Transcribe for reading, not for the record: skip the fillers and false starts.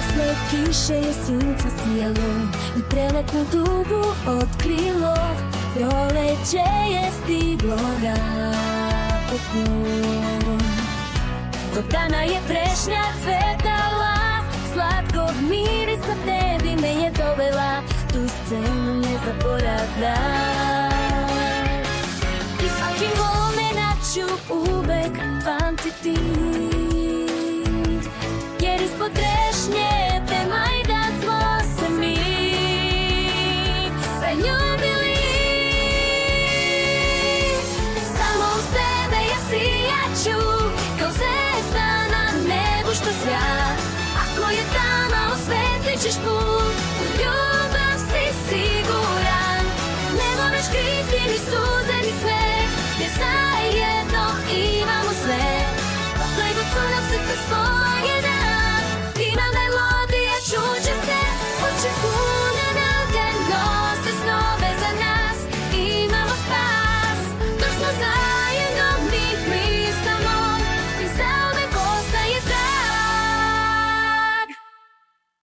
Posle kiše je sunce sijalo i preletnu dugu otkrilo. Proleće je stiglo napokon. Tog dana je trešnja cvetala, slatkog mirisa tebi me je dovela. Tu scenu ne zaboravljam i svaki momenat ću uvek pamtiti, jer ispod trešnje te majdan smo se mi zaljubili. Samo uz tebe ja sijaću kao zvezda na nebu što sja. Ako je tama osvetlit ćeš put, u ljubav si siguran. Ne moraš kriti ni sud,